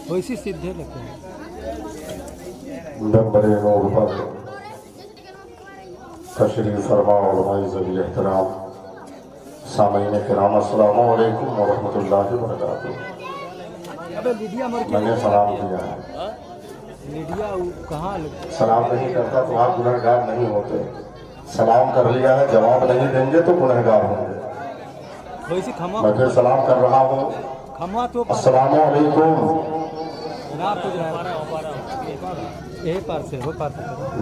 वैसे सीधे लगते हैं। बड़े नूर पर तशरीफ फरमा उलमाए ज़वील एहतराम सामीन किराम अस्सलामु अलैकुम व रहमतुल्लाहि व बरकातुहू। मैंने सलाम दिया है। सलाम नहीं करता तो आप गुनहगार नहीं होते। सलाम कर लिया है, जवाब नहीं देंगे तो गुनहगार होंगे। मैं फिर सलाम कर रहा हूँ। अस्सलामु अलैकुम।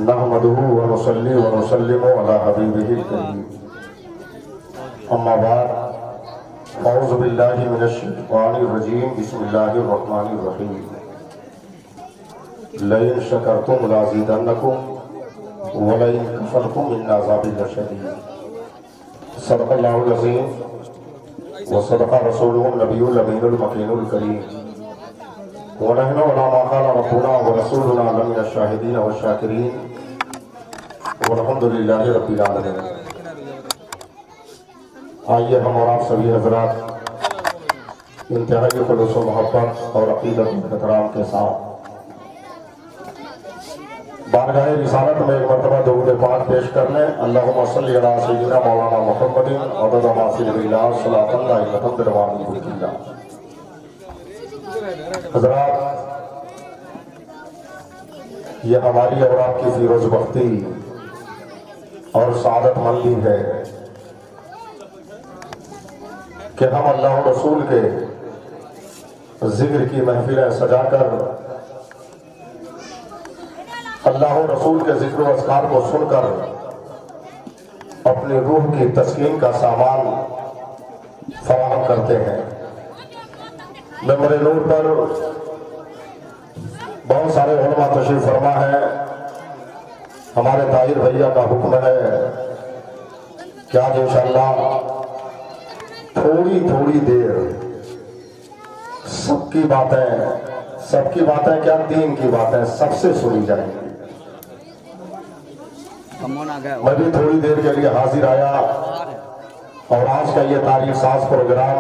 नहमदुहु व नुसल्ली व नुसल्लिमु अला हबीबिहिल करीम। अम्मा बाद औज़ु बिल्लाहि मिनश शैतानिर रजीम। बिस्मिल्लाहिर रहमानिर रहीम। लइन शकरतुम लाज़िदन्नकुम व लइन कफरतुम इन्न अज़ाबी लशदीद। सदक़ल्लाहुल अज़ीम व सदक़ रसूलुहुन नबियुल अमीनुल मकीनुल करीम। व नहनु अला मा क़ाला रब्बुना व रसूलुना लमिनश शाहिदीन व शाकिरीन वल्हम्दुलिल्लाहि रब्बिल आलमीन। आइए हम और आप सभी हज़रात इंतहाई खुलूस व मोहब्बत और अक़ीदत व एहतराम के साथ बारगाह रिसालत में एक मरतबा दुरूद पाक पेश कर लें। अल्लाहुम्मा सल्लि अला सय्यिदिना मौलाना मुहम्मदिन अदद मा फ़ी इल्लाह सलातन दाइमतन बिदवामिल मुल्किल्लाह। हज़रात, ये हमारी और आपकी फिरोज बख्ती और सादतमंदी है कि हम अल्लाह रसूल के जिक्र की महफिलें सजाकर अल्लाह रसूल के जिक्र अस्कार को सुनकर अपनी रूह की तस्कीन का सामान फराहम करते हैं। मेंबर नूर पर बहुत सारे उलमा तशरीफ फरमा है। हमारे ताहिर भैया का हुक्म है कि आज इंशाअल्लाह थोड़ी थोड़ी देर सबकी बातें क्या दीन की बातें सबसे सुनी जाएंगी। मैं भी थोड़ी देर के लिए हाजिर आया और आज का ये तारीख साज प्रोग्राम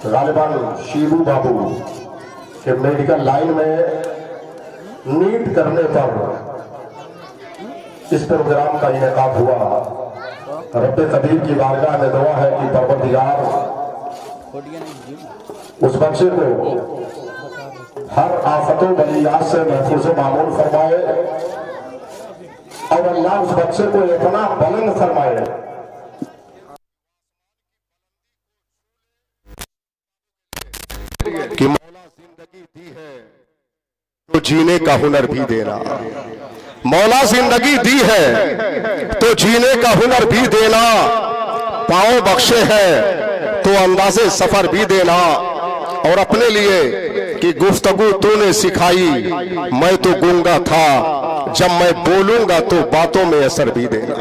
गालिबान शीबू बाबू के मेडिकल लाइन में नीट करने पर इस प्रोग्राम का इनेकाद हुआ। रब्बे कदीर की बारगाह में दुआ है कि परवरदिगार उस बच्चे को हर आफतों बलियात से महफूज मामून फरमाए और अल्लाह उस बच्चे को इतना बुलंद फरमाए कि मौला जिंदगी दी है तो जीने का हुनर भी देना। मौला जिंदगी दी है तो जीने का हुनर भी देना। पाँव बख्शे हैं तो अंदाज़े सफर भी देना। और अपने लिए कि गुफ्तगू तूने सिखाई, मैं तो गूंगा था, जब मैं बोलूंगा तो बातों में असर भी देना।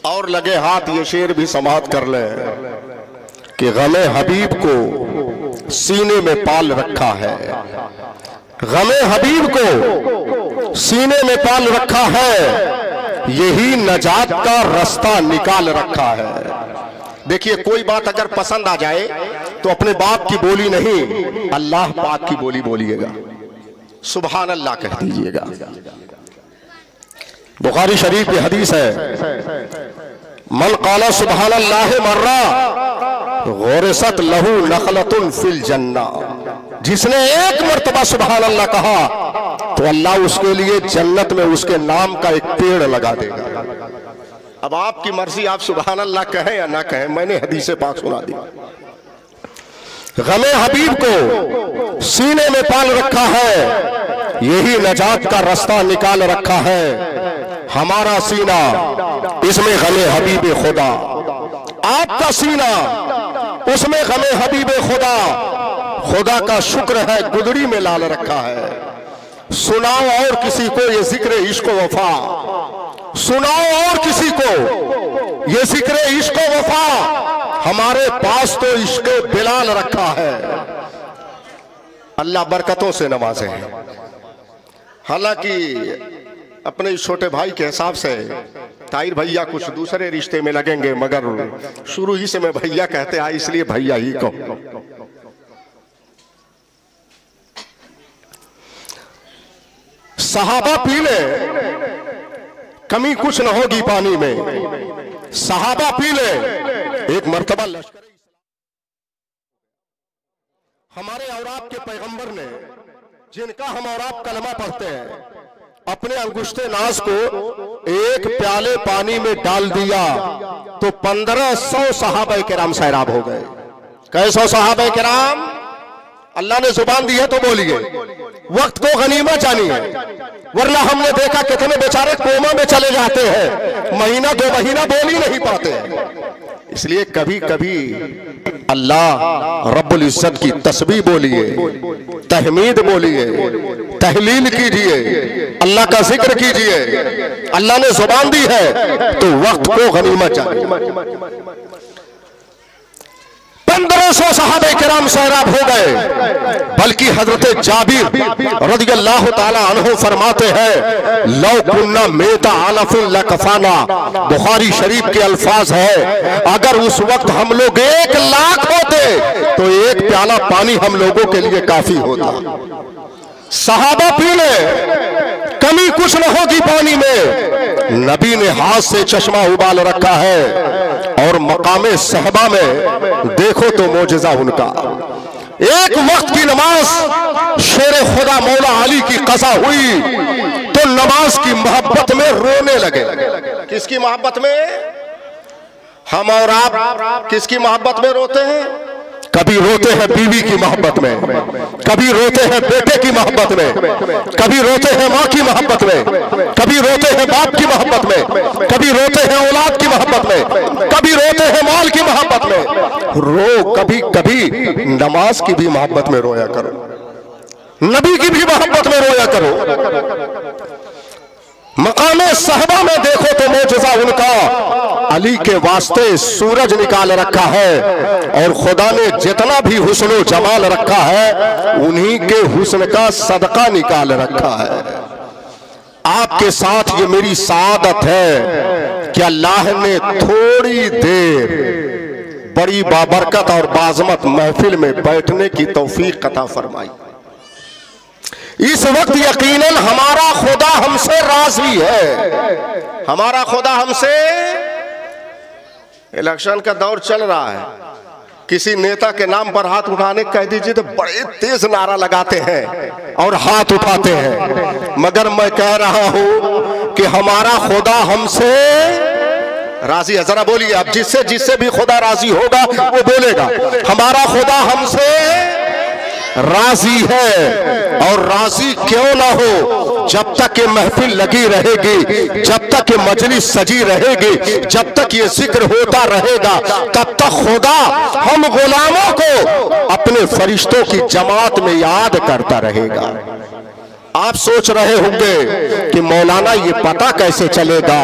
और लगे हाथ ये शेर भी समाप्त कर ले कि गमे हबीब को सीने में पाल रखा है। गमे हबीब को सीने में पाल रखा है, यही नजात का रास्ता निकाल रखा है। देखिए, कोई बात अगर पसंद आ जाए तो अपने बाप की बोली नहीं, अल्लाह पाक की बोली बोलिएगा। सुभान अल्लाह कह दीजिएगा। बुखारी शरीफ की हदीस है, मन काला सुभान अल्लाह मर्रा गौरसत लहू नखलतुन फिल जन्ना। जिसने एक मर्तबा सुभान अल्लाह कहा तो अल्लाह उसके लिए जन्नत में उसके नाम का एक पेड़ लगा देगा। अब आपकी मर्जी, आप सुभान अल्लाह कहें या ना कहें, मैंने हदीस पाक सुना दी। गमे हबीब को सीने में पाल रखा है, यही नजात का रास्ता निकाल रखा है। हमारा सीना इसमें गमे हबीब खुदा, आपका सीना उसमें गमे हबीब खुदा। खुदा का शुक्र है गुदड़ी में लाल रखा है। सुनाओ और किसी को ये जिक्र इश्क वफा, सुनाओ और किसी को ये जिक्र इश्क वफा। हमारे पास तो इश्क बिलाल रखा है। अल्लाह बरकतों से नवाजे हैं। हालांकि अपने छोटे भाई के हिसाब से ताहिर भैया कुछ दूसरे रिश्ते में लगेंगे, मगर शुरू ही से मैं भैया कहते आए, इसलिए भैया ही कहो। सहाबा पी ले, कमी कुछ न होगी पानी में। सहाबा पी ले। एक मर्तबा लश्कर हमारे और आपके पैगंबर ने, जिनका हम और आप कलमा पढ़ते हैं, अपने अंगुष्ठे नाज को एक प्याले पानी में डाल दिया तो 1500 सहाबा किराम सैराब हो गए। कैसो सहाबा किराम? अल्लाह ने जुबान दी है तो बोलिए, वक्त को गनीमत जानिए, वरना हमने देखा कितने बेचारे कोमा में चले जाते हैं, महीना 2 महीना बोल ही नहीं पाते हैं। इसलिए कभी कभी अल्लाह रब्बुल इज्जत की तस्बीह बोलिए, तहमीद बोलिए, तहलील कीजिए, अल्लाह का जिक्र कीजिए। अल्लाह ने जुबान दी है तो वक्त को गनीमत जानिए। 1500 सहाबे किराम सैराब हो गए। बल्कि हजरत जाबिर रज़ियल्लाहु ताला अन्हु फरमाते हैं, लौ कुन्ना मेता आलफुन लकफाना। बुखारी शरीफ के अल्फाज है, अगर उस वक्त हम लोग 1 लाख होते तो एक प्याला पानी हम लोगों के लिए काफी होता। सहाबा पी ले, कमी कुछ न होगी पानी में। नबी ने हाथ से चश्मा उबाल रखा है और मकामे सहबा में देखो तो मोजज़ा उनका। एक वक्त की नमाज शेर खुदा मौला अली की कज़ा हुई तो नमाज की मोहब्बत में रोने लगे। किसकी मोहब्बत में? हम और आप किसकी मोहब्बत में रोते हैं? कभी रोते हैं बीवी की मोहब्बत में, कभी रोते हैं बेटे की मोहब्बत में, कभी रोते हैं माँ की मोहब्बत में, कभी रोते हैं बाप की मोहब्बत में, कभी रोते हैं औलाद की मोहब्बत में, कभी रोते हैं माल की मोहब्बत में। रो, कभी कभी नमाज की भी मोहब्बत में रोया करो, नबी की भी मोहब्बत में रोया करो। मकामे सहबा में देखो तो मोजज़ा उनका, अली के वास्ते सूरज निकाल रखा है और खुदा ने जितना भी हुस्न जमाल रखा है उन्हीं के हुस्न का सदका निकाल रखा है। आपके साथ ये मेरी सादत है कि अल्लाह ने थोड़ी देर बड़ी बाबरकत और बाज़मत महफिल में बैठने की तौफीक अता फरमाई। इस वक्त यकीनन हमारा खुदा हमसे राजी है, हमारा खुदा हमसे। इलेक्शन का दौर चल रहा है, किसी नेता के नाम पर हाथ उठाने कह दीजिए तो बड़े तेज नारा लगाते हैं और हाथ उठाते हैं। मगर मैं कह रहा हूं कि हमारा खुदा हमसे राजी है। जरा बोलिए आप, जिससे जिससे भी खुदा राजी होगा वो बोलेगा हमारा खुदा हमसे राजी है। और राजी क्यों ना हो, जब तक ये महफिल लगी रहेगी, जब तक ये मजलिस सजी रहेगी, जब तक ये जिक्र होता रहेगा, तब तक खुदा हम गुलामों को अपने फरिश्तों की जमात में याद करता रहेगा। आप सोच रहे होंगे कि मौलाना ये पता कैसे चलेगा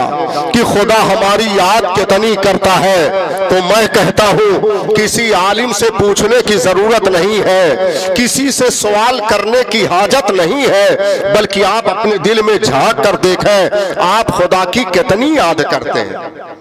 कि खुदा हमारी याद कितनी करता है। तो मैं कहता हूं किसी आलिम से पूछने की जरूरत नहीं है, किसी से सवाल करने की हाजत नहीं है, बल्कि आप अपने दिल में झांक कर देखें आप खुदा की कितनी याद करते हैं।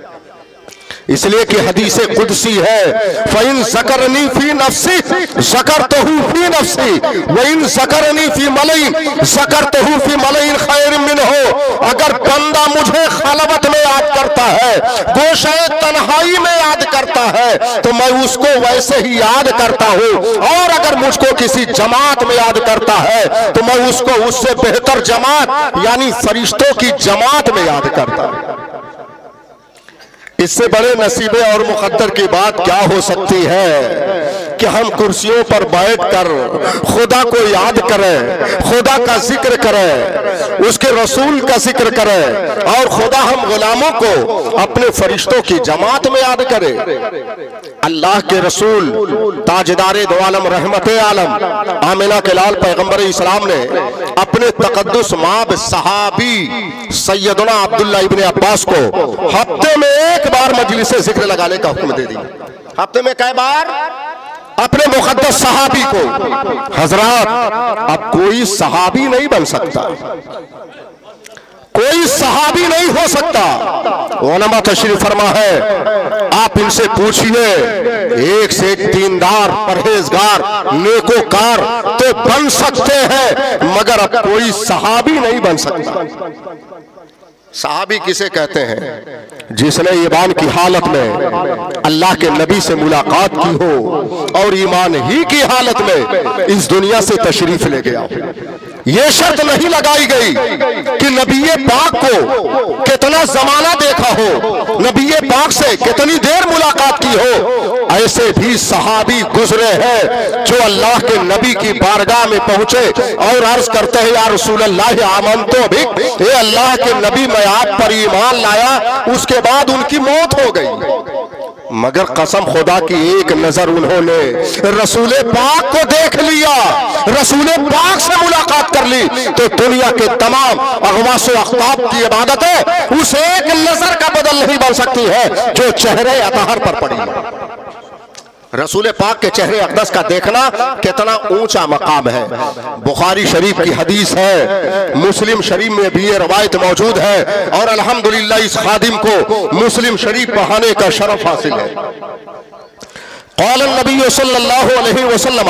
इसलिए कि हदीसे कुदसी है, फ़इन ज़करनी फ़ी नफ़्सी ज़करतहू फ़ी नफ़्सी वइन ज़करनी फ़ी मलईन ज़करतहू फ़ी मलईन खैर मिन्हु। अगर बंदा मुझे खलवत में याद करता है, गोशे तन्हाई में याद करता है, तो मैं उसको वैसे ही याद करता हूँ। और अगर मुझको किसी जमात में याद करता है तो मैं उसको उससे बेहतर जमात यानी फरिश्तों की जमात में याद करता हूँ। इससे बड़े नसीबे और मुकद्दर की बात क्या हो सकती है कि हम कुर्सियों पर बैठकर खुदा को याद करें, खुदा का जिक्र करें, उसके रसूल का जिक्र करें और खुदा हम गुलामों को अपने फरिश्तों की जमात में याद करें। अल्लाह के रसूल ताजदारे दो आलम रहमते आलम आमिना के लाल पैगंबर इस्लाम ने अपने तकद्दुस माब सहाबी सैयदना अब्दुल्ला इब्ने अब्बास को हफ्ते में एक बार मजलिस से जिक्र लगाने का हुक्म दे दिया। हफ्ते में कई बार अपने मुकद्दस सहाबी को। हजरात, अब कोई सहाबी नहीं बन सकता, कोई सहाबी नहीं हो सकता। उलमा तशरीफ फरमा है, आप इनसे पूछिए, एक से एक दीनदार, परहेजगार, नेकोकार तो बन सकते हैं, मगर अब कोई सहाबी नहीं बन सकता। सहाबी किसे कहते हैं? जिसने ईमान की हालत में अल्लाह के नबी से मुलाकात की हो और ईमान ही की हालत में इस दुनिया से तशरीफ ले गया। ये शर्त नहीं लगाई गई कि नबी पाक को कितना जमाना देखा हो, नबी पाक से कितनी देर मुलाकात की हो। ऐसे भी सहाबी गुजरे हैं जो अल्लाह के नबी की बारगाह में पहुंचे और अर्ज करते हैं, या रसूल अल्लाह आमन तो भी, ये अल्लाह के नबी मैं आप पर ईमान लाया। उसके बाद उनकी मौत हो गई, मगर कसम खुदा की एक नजर उन्होंने रसूल पाक को देख लिया, रसूल पाक से मुलाकात कर ली, तो दुनिया के तमाम अगवास अख्ताब की इबादतें उस एक नजर का बदल नहीं बन सकती है जो चेहरे अतहर पर पड़ी। रसूल पाक के चेहरे अक़दस का देखना कितना ऊंचा मकाम है। बुखारी शरीफ की हदीस है, मुस्लिम शरीफ में भी ये रवायत मौजूद है, और अल्हम्दुलिल्लाह इस खादिम को मुस्लिम शरीफ पढ़ाने का शरफ हासिल है। क़ाल नबी सल्लल्लाहु अलैहि वसल्लम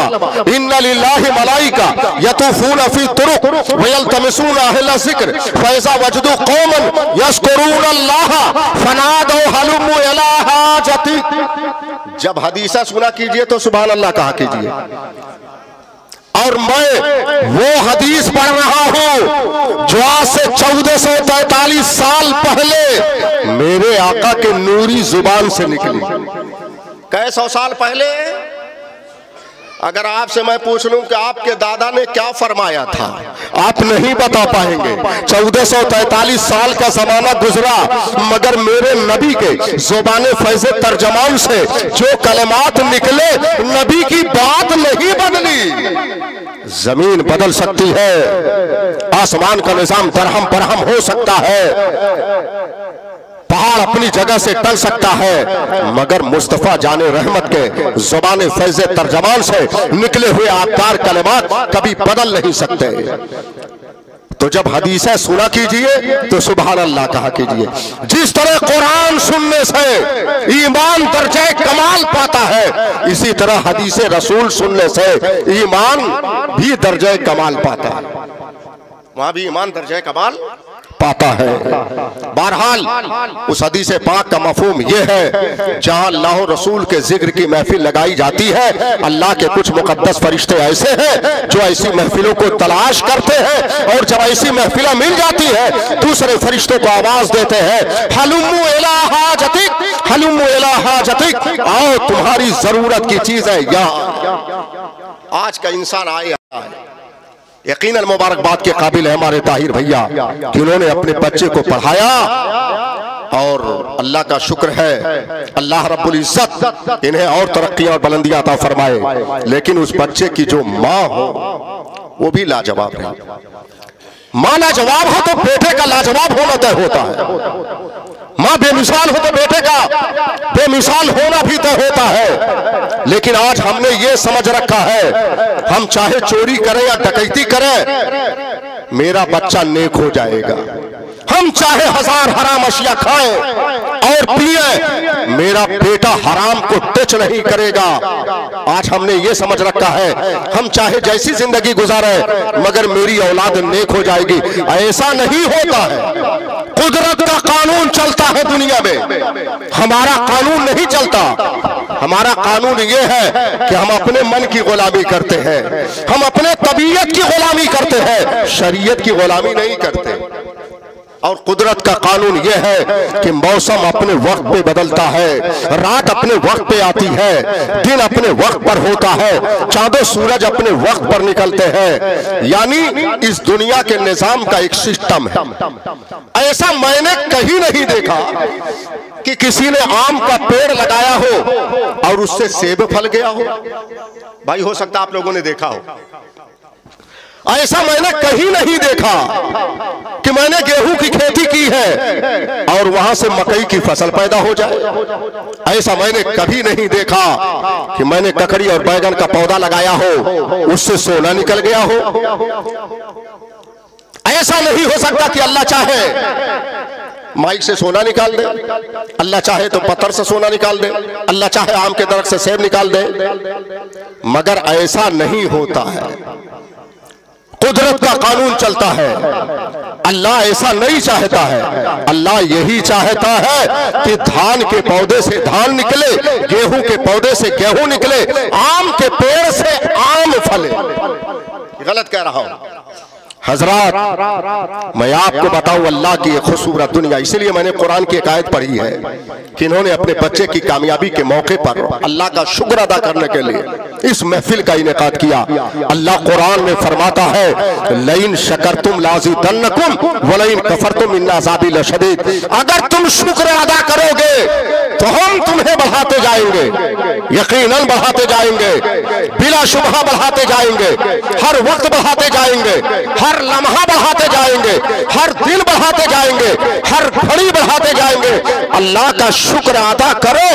इन्ना लिल्लाहि मलाइका यतूफूना फी तुरुक व यल्तमिसूना अहला ज़िक्र फ़इज़ा वजदू कौमन यज़कुरूना अल्लाह फनादू हलुम्मू इला हाजती। जब हदीसा सुना कीजिए तो सुभान अल्लाह कहा कीजिए। और मैं वो हदीस पढ़ रहा हूं जो आज से 1443 साल पहले मेरे आका के नूरी जुबान से निकली। कई सौ साल पहले अगर आपसे मैं पूछ लूं कि आपके दादा ने क्या फरमाया था, आप नहीं बता पाएंगे। 1443 साल का जमाना गुजरा, मगर मेरे नबी के जुबान फैज़े तर्जमान से जो कलमात निकले, नबी की बात नहीं बदली। जमीन बदल सकती है, आसमान का निजाम दरहम बरहम हो सकता है, पहाड़ अपनी जगह से टल सकता है, मगर मुस्तफा जाने रहमत के ज़ुबान फैज़े तर्जमान से निकले हुए आबदार कलमात कभी बदल नहीं सकते। तो जब हदीसें सुना कीजिए तो सुभान अल्लाह कहा कीजिए। जिस तरह कुरान सुनने से ईमान दर्जे कमाल पाता है, इसी तरह हदीसे रसूल सुनने से ईमान भी दर्जे कमाल पाता है, वहां भी ईमान दर्जे कमाल पाता है। बहरहाल उस हदीस पाक का मफहूम यह है, जहां अल्लाह रसूल के जिक्र की महफिल लगाई जाती है, अल्लाह के कुछ मुकद्दस फरिश्ते ऐसे हैं जो ऐसी महफिलों को तलाश करते हैं, और जब ऐसी महफिलें मिल जाती है दूसरे फरिश्तों को आवाज देते हैं, हलुम्मू इला हाजतिक, हलुम्मू इला हाजतिक, आओ तुम्हारी जरूरत की चीज है यहाँ। आज का इंसान आया है, यकीनन मुबारकबाद के काबिल है हमारे ताहिर भैया कि उन्होंने अपने बच्चे को पढ़ाया, और अल्लाह का शुक्र है, अल्लाह रब्बुल इज्जत इन्हें और तरक्की और बुलंदियां अता फरमाए। लेकिन उस बच्चे की जो माँ हो वो भी लाजवाब है। माँ लाजवाब हो तो बेटे का लाजवाब होना तय होता है। माँ बेमिसाल हो तो बेटे का बेमिसाल होना भी तय होता है। लेकिन आज हमने ये समझ रखा है, हम चाहे चोरी करें या डकैती करें, मेरा बच्चा नेक हो जाएगा। हम चाहे 1000 हराम अशिया खाएं और पिए, मेरा बेटा हराम को टच नहीं करेगा। आज हमने ये समझ रखा है, हम चाहे जैसी जिंदगी गुजारे मगर मेरी औलाद नेक हो जाएगी। ऐसा नहीं होता है। कुदरत का कानून चलता है दुनिया में, हमारा कानून नहीं चलता। हमारा कानून ये है कि हम अपने मन की गुलामी करते हैं, हम अपने तबीयत की गुलामी करते हैं, शरीयत की गुलामी नहीं करते। और कुदरत का कानून यह है कि मौसम अपने वक्त पे बदलता है, रात अपने वक्त पे आती है, दिन अपने वक्त पर होता है, चांदो सूरज अपने वक्त पर निकलते हैं। यानी इस दुनिया के निजाम का एक सिस्टम है। ऐसा मैंने कहीं नहीं देखा कि किसी ने आम का पेड़ लगाया हो और उससे सेब फल गया हो। भाई हो सकता आप लोगों ने देखा हो, ऐसा मैंने कहीं नहीं देखा कि मैंने गेहूं की खेती की है और वहां से मकई की फसल पैदा हो जाए। ऐसा मैंने कभी नहीं देखा कि मैंने ककड़ी और बैगन का पौधा लगाया हो, उससे सोना निकल गया हो। ऐसा नहीं हो सकता कि अल्लाह चाहे माइक से सोना निकाल दे, अल्लाह चाहे तो पत्थर से सोना निकाल दे, अल्लाह चाहे आम के दरख्त से सेब निकाल दे, मगर ऐसा नहीं होता है। कुदरत का कानून चलता है। अल्लाह ऐसा नहीं चाहता है। अल्लाह यही चाहता है कि धान के पौधे से धान निकले, गेहूं के पौधे से गेहूं निकले, आम के पेड़ से आम फले। गलत कह रहा हूं हजरात, मैं आपको बताऊं अल्लाह की ये खूबसूरत दुनिया। इसलिए मैंने कुरान की एक आयत पढ़ी है कि इन्होंने अपने बच्चे की कामयाबी के मौके पर अल्लाह का शुक्र अदा करने के लिए इस महफिल का इनेकाद किया। अल्लाह कुरान में फरमाता है, लइन शकरतुम लाज़िदन्नकुम वलइन कफरतुम इन्न अज़ाबी लशदीद। अगर तुम शुक्र अदा करोगे तो हम तुम्हें बढ़ाते जाएंगे, यकीनन बढ़ाते जाएंगे, बिला शुबहा बढ़ाते जाएंगे, हर वक्त बढ़ाते जाएंगे, हर लम्हा बढ़ाते जाएंगे, हर दिन बढ़ाते जाएंगे, हर घड़ी बढ़ाते जाएंगे। अल्लाह का शुक्र अदा करो,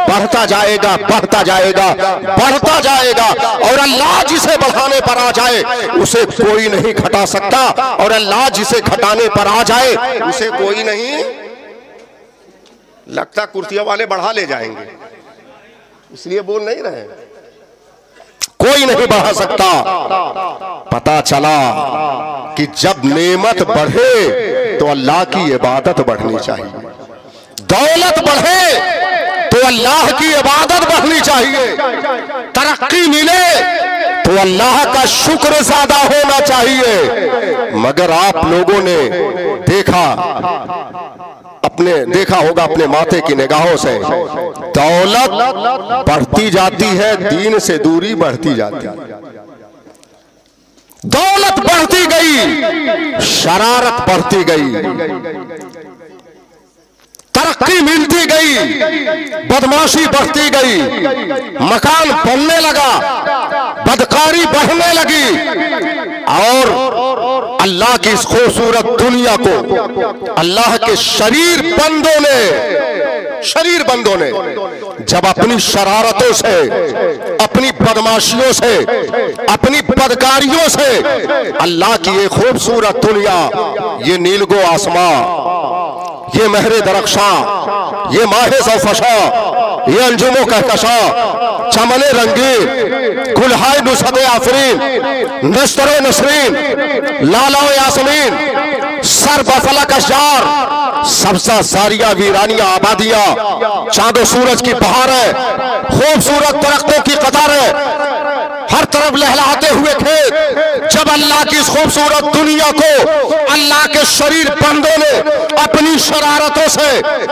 बढ़ता जाएगा, बढ़ता जाएगा, बढ़ता जाएगा। और अल्लाह जिसे बढ़ाने पर आ जाए उसे कोई नहीं घटा सकता, और अल्लाह जिसे घटाने पर आ जाए उसे कोई नहीं। लगता कुर्सियों वाले बढ़ा ले जाएंगे, इसलिए बोल नहीं रहे, कोई नहीं बढ़ा सकता। पता चला कि जब नेमत बढ़े तो अल्लाह की इबादत बढ़नी चाहिए, दौलत बढ़े तो अल्लाह की इबादत बढ़नी चाहिए, तरक्की मिले तो अल्लाह का शुक्र ज्यादा होना चाहिए। मगर आप लोगों ने देखा होगा अपने माथे की निगाहों से, दौलत बढ़ती जाती है, दीन से दूरी बढ़ती जाती है। दौलत बढ़ती गई, शरारत बढ़ती गई, तरक्की मिलती गई, बदमाशी बढ़ती गई, मकान बनने लगा, बदकारी बढ़ने लगी, और अल्लाह की इस खूबसूरत दुनिया को अल्लाह के शरीर बंदों ने जब अपनी शरारतों से, अपनी बदमाशियों से, अपनी बदकारियों से अल्लाह की ये खूबसूरत दुनिया, ये नीलगो आसमां, ये महरे दरख्शा, ये माहे ज़ौफ़शा, ये अंजुमो कहकशा, चमने रंगीन, गुलहाय नुसरत आफरीन, नस्तरो नसरीन, लाला यासमीन, सर बफलक अशजार, सबसा सारिया वीरानिया आबादियां, चांदो सूरज की बहार है, खूबसूरत दरख्तों की कतार है, हर तरफ लहलाते हुए खेत। जब अल्लाह की इस खूबसूरत दुनिया को अल्लाह के शरीर बंदों ने अपनी शरारतों से,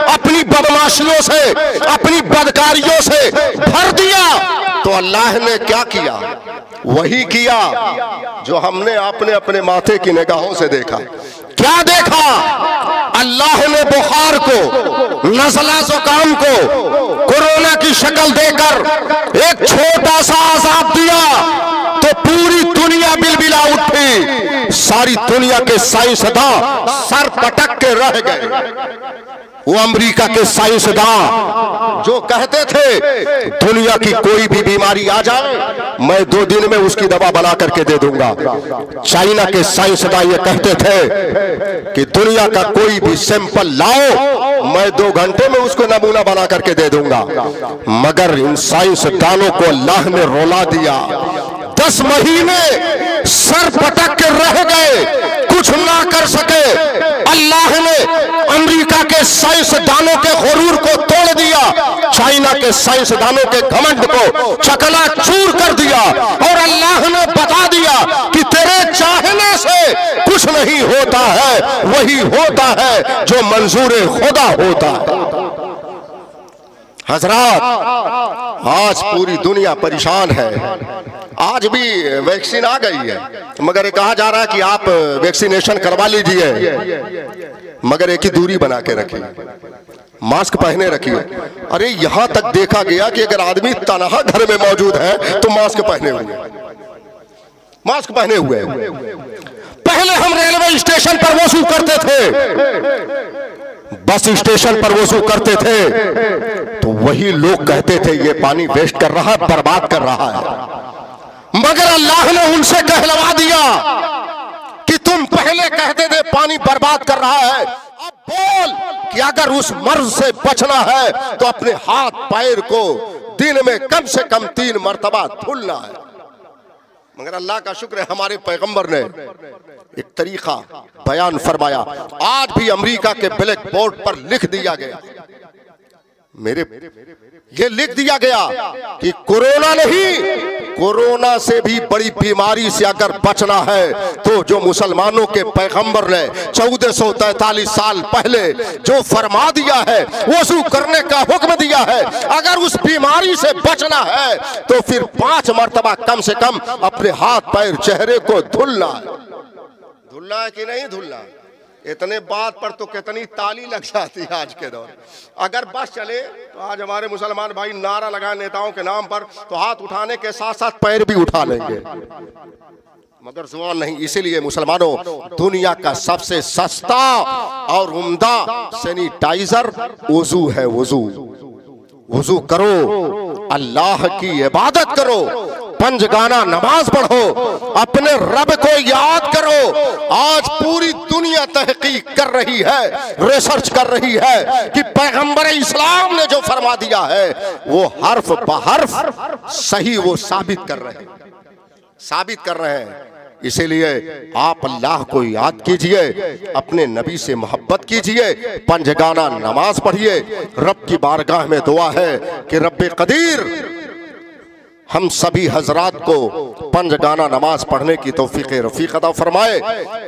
अपनी बदमाशियों से, अपनी बदकारियों से भर दिया, तो अल्लाह ने क्या किया? वही किया जो हमने आपने अपने माथे की निगाहों से देखा। क्या देखा? अल्लाह ने बुखार को, नज़ला ज़ुकाम को कोरोना की शक्ल देकर एक छोटा सा अज़ाब दिया तो पूरी दुनिया बिलबिला उठी। सारी दुनिया के साइंसदान सर पटक के रह गए। वो अमेरिका के साइंसदान जो कहते थे दुनिया की कोई भी बीमारी आ जाए मैं 2 दिन में उसकी दवा बना करके दे दूंगा। चाइना के साइंसदान ये कहते थे कि दुनिया का कोई भी सैंपल लाओ मैं 2 घंटे में उसको नमूना बना करके दे दूंगा। मगर इन साइंसदानों को अल्लाह ने रुला दिया। 10 महीने सर पटक के रह गए, कुछ ना कर सके। अल्लाह ने अमेरिका के साइंसदानों के गुरूर को तोड़ दिया, चाइना के साइंसदानों के घमंड को चकनाचूर कर दिया, और अल्लाह ने बता दिया कि तेरे चाहने से कुछ नहीं होता है, वही होता है जो मंजूर खुदा होता है। हजरात, आज पूरी दुनिया परेशान है। आज भी वैक्सीन आ गई है, मगर ये कहा जा रहा है कि आप वैक्सीनेशन करवा लीजिए, मगर एक ही दूरी बना के रखिए, मास्क पहने रखिए। अरे यहां तक देखा गया कि अगर आदमी तनहा घर में मौजूद है तो मास्क पहने हुए। पहले हम रेलवे स्टेशन पर वसूल करते थे, बस स्टेशन पर वसूल करते थे, तो वही लोग कहते थे ये पानी वेस्ट कर रहा है, बर्बाद कर रहा है। मगर अल्लाह ने उनसे कहलवा दिया कि तुम पहले कहते थे पानी बर्बाद कर रहा है, अब बोल कि अगर उस मर्ज से बचना है तो अपने हाथ पैर को दिन में कम से कम 3 मरतबा धुलना है। मगर अल्लाह का शुक्र है हमारे पैगंबर ने एक तरीका बयान फरमाया। आज भी अमेरिका के ब्लैक बोर्ड पर लिख दिया गया, ये लिख दिया गया कि कोरोना नहीं, कोरोना से भी बड़ी बीमारी से अगर बचना है तो जो मुसलमानों के पैगंबर ने 1443 साल पहले जो फरमा दिया है, वज़ू करने का हुक्म दिया है, अगर उस बीमारी से बचना है तो फिर 5 मरतबा कम से कम अपने हाथ पैर चेहरे को धुलना है। धुलना है कि नहीं धुलना? इतने बात पर तो कितनी ताली लग जाती है आज के दौर। अगर बस चले तो आज हमारे मुसलमान भाई नारा लगाए नेताओं के नाम पर तो हाथ उठाने के साथ साथ पैर भी उठा लेंगे, मगर जुबान नहीं। इसीलिए मुसलमानों, दुनिया का सबसे सस्ता और उम्दा सैनिटाइजर वुजू है। वुजू करो, अल्लाह की इबादत करो, 5 गाना नमाज पढ़ो, अपने रब को याद करो। आज पूरी दुनिया तहकीक कर रही है, रिसर्च कर रही है कि पैगंबर इस्लाम ने जो फरमा दिया है वो हर्फ बहर्फ सही वो साबित कर रहे हैं। इसीलिए आप अल्लाह को याद कीजिए, अपने नबी से मोहब्बत कीजिए, 5 गाना नमाज पढ़िए। रब की बारगाह में दुआ है कि रब्बे कदीर हम सभी हजरात को 5 गाना नमाज पढ़ने की तौफीक रफीक अता फरमाए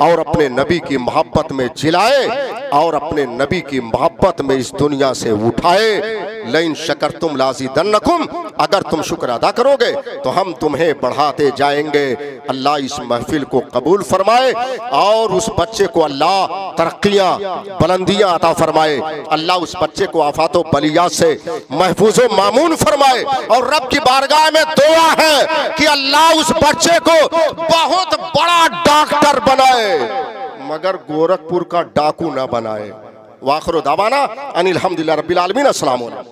और अपने नबी की मोहब्बत में जिलाए और अपने नबी की मोहब्बत में इस दुनिया से उठाए। लइन शकरतुम लाज़िदन्नकुम, अगर तुम शुक्र अदा करोगे तो हम तुम्हें बढ़ाते जाएंगे। अल्लाह इस महफिल को कबूल फरमाए और उस बच्चे को अल्लाह तरक्कियां बुलंदियां अता फरमाए। अल्लाह उस बच्चे को आफातो बलियात से महफूज व मामून फरमाए और रब की बारगाह में दुआ है कि अल्लाह उस बच्चे को बहुत बड़ा डॉक्टर बनाए, मगर गोरखपुर का डाकू ना बनाए। वाखिर दावाना अनिल हम्दुलिल्लाह रब्बिल आलमीन। अस्सलाम वालेकुम।